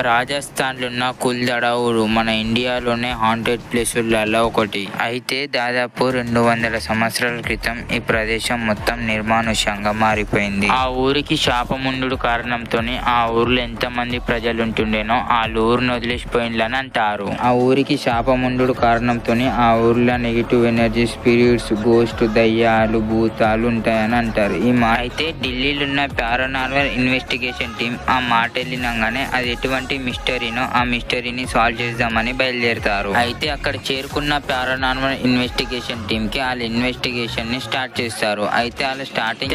రాజస్థాన్లో ఉన్న కుల్దడ ఊరు మన ఇండియాలోనే హాంటెడ్ ప్లేసులలో ఒకటి. అయితే దాదాపు 200 సంవత్సరాల క్రితం ఈ ప్రదేశం మొత్తం నిర్మానుష్యంగా మారిపోయింది. ఆ ఊరికి శాపముండు కారణంతోనే ఆ ఊర్లో ఎంతమంది ప్రజలు ఉంటుండేనో వాళ్ళు ఊరిని వదిలేసిపోయిందని అంటారు. ఆ ఊరికి శాపముండు కారణంతోనే ఆ ఊర్లో నెగిటివ్ ఎనర్జీ, స్పిరిట్స్, గోస్ట్, దయ్యాలు, భూతాలు ఉంటాయని అంటారు. అయితే ఢిల్లీలో ఉన్న పారానార్మల్ ఇన్వెస్టిగేషన్ టీం ఆ మాట వెళ్ళినాగానే అది ఎటువంటి మిస్టరీనో ఆ మిస్టరీని సాల్వ్ చేద్దామని బయలుదేరుతారు. అయితే అక్కడ చేరుకున్న పారానార్మల్ ఇన్వెస్టిగేషన్ టీమ్ కి వాళ్ళ ఇన్వెస్టిగేషన్ ని స్టార్ట్ చేస్తారు. అయితే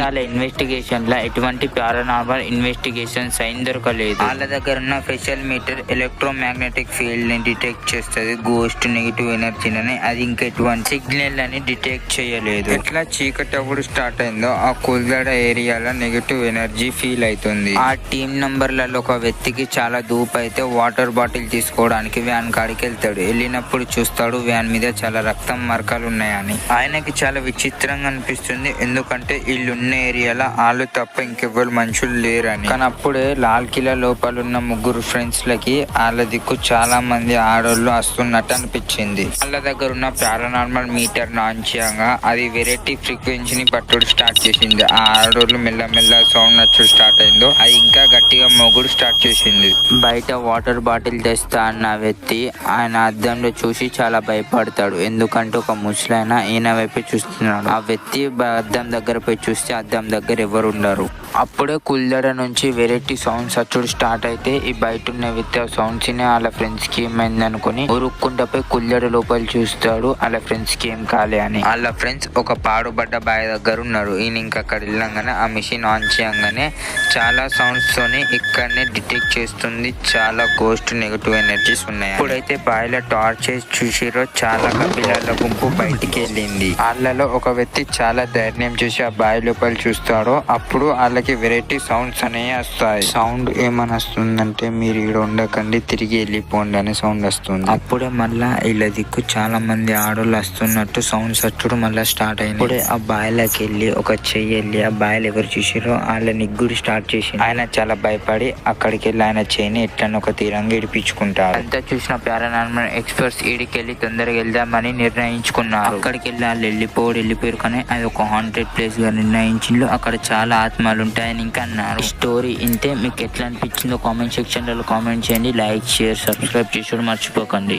వాళ్ళ ఇన్వెస్టిగేషన్ లో ఎటువంటి పారానార్మల్ ఇన్వెస్టిగేషన్ సైన్ దొరకలేదు. వాళ్ళ దగ్గర ఉన్న స్పెషల్ మీటర్ ఎలక్ట్రోమాగ్నెటిక్ ఫీల్డ్ ని డిటెక్ట్ చేస్తుంది. గోస్ట్, నెగిటివ్ ఎనర్జీని అది ఇంకా ఎటువంటి సిగ్నల్ అని డిటెక్ట్ చేయలేదు. ఎట్లా చీకటి అప్పుడు స్టార్ట్ అయిందో ఆ కుల్దడ ఏరియాలో నెగిటివ్ ఎనర్జీ ఫీల్ అవుతుంది. ఆ టీమ్ నంబర్లలో ఒక వ్యక్తికి చాలా దూపు అయితే వాటర్ బాటిల్ తీసుకోవడానికి వ్యాన్ కాడికి వెళ్తాడు. వెళ్ళినప్పుడు చూస్తాడు వ్యాన్ మీద చాలా రక్తం మరకలు ఉన్నాయని. ఆయనకి చాలా విచిత్రంగా అనిపిస్తుంది. ఎందుకంటే వీళ్ళున్న ఏరియాలో వాళ్ళు తప్ప ఇంకెవ్వరు మనుషులు లేరని. కానీ అప్పుడే లాల్ కిలా లోపల ఉన్న ముగ్గురు ఫ్రెండ్స్ లకి వాళ్ళ దిక్కు చాలా మంది ఆడోళ్ళు వస్తున్నట్టు అనిపించింది. వాళ్ళ దగ్గర ఉన్న పారానార్మల్ మీటర్ నాంచంగా అది వెరైటీ ఫ్రీక్వెన్సీని పట్టుడు స్టార్ట్ చేసింది. ఆ ఆడోళ్ళు మెల్లమెల్ల సౌండ్ నచ్చడు స్టార్ట్ అయిందో అది ఇంకా గట్టిగా మొగుడు స్టార్ట్ చేసింది. బయట వాటర్ బాటిల్ తెస్తా అన్న వ్యక్తి ఆయన అద్దంలో చూసి చాలా భయపడతాడు. ఎందుకంటే ఒక ముసలాయన ఈయన వైపు చూస్తున్నాడు. ఆ వ్యక్తి అద్దం దగ్గర పోయి చూస్తే అద్దం దగ్గర ఎవరు ఉండరు. అప్పుడే కుల్దడ నుంచి వెరైటీ సౌండ్స్ వచ్చుడు స్టార్ట్ అయితే ఈ బయట ఉన్న వ్యక్తి ఆ సౌండ్స్ ని వాళ్ళ ఫ్రెండ్స్ కి ఏమైంది అనుకుని ఉరుక్కుంటా పోయి కుల్దడ లోపల చూస్తాడు. వాళ్ళ ఫ్రెండ్స్ కి ఏం కాలే అని. వాళ్ళ ఫ్రెండ్స్ ఒక పాడుబడ్డ బాయ్ దగ్గర ఉన్నారు. ఈయన ఇంకా అక్కడ వెళ్ళంగానే ఆ మిషన్ ఆన్ చేయగానే చాలా సౌండ్స్ తోని ఇక్కడనే డిటెక్ట్ చేస్తుంది చాలా గోస్ట్, నెగిటివ్ ఎనర్జీస్ ఉన్నాయి. ఇప్పుడైతే బాయిలో టార్చ్ చేసి చూసిరో చాలా కపిలాల గుంపు బయటికి వెళ్ళింది. వాళ్ళలో ఒక వ్యక్తి చాలా ధైర్యం చేసి ఆ బావి లోపల చూస్తాడో అప్పుడు వాళ్ళకి వెరైటీ సౌండ్స్ అనేవి వస్తాయి. సౌండ్ ఏమని వస్తుందంటే మీరు ఈడ ఉండకండి, తిరిగి వెళ్ళిపోండి అనే సౌండ్ వస్తుంది. అప్పుడే మళ్ళా వీళ్ళ దిక్కు చాలా మంది ఆడోళ్ళు వస్తున్నట్టు సౌండ్స్ వచ్చుడు మళ్ళీ స్టార్ట్ అయింది. అప్పుడే ఆ బాయిలోకి వెళ్ళి ఒక చెయ్యి వెళ్ళి ఆ బాయిలు ఎవరు చూసిరో వాళ్ళ నిగ్గుడు స్టార్ట్ చేసి ఆయన చాలా భయపడి అక్కడికి వెళ్ళి ఆయన చేయని ఎట్లన్నా ఒక తీరంగా ఇడిపించుకుంటారు. అంతా చూసిన పారానార్మల్ ఎక్స్పర్ట్స్ ఈడికెళ్ళి తొందరగా వెళ్దామని నిర్ణయించుకున్నారు. అక్కడికి వెళ్ళి వాళ్ళు వెళ్ళిపోయారు కానీ అది ఒక హాంటెడ్ ప్లేస్ గా నిర్ణయించిండ్రు. అక్కడ చాలా ఆత్మలు ఉంటాయని ఇంకా అన్నారు. స్టోరీ ఇంతే. మీకు ఎట్లా అనిపించిందో కామెంట్ సెక్షన్ లో కామెంట్ చేయండి. లైక్, షేర్, సబ్స్క్రైబ్ చేసుడు మర్చిపోకండి.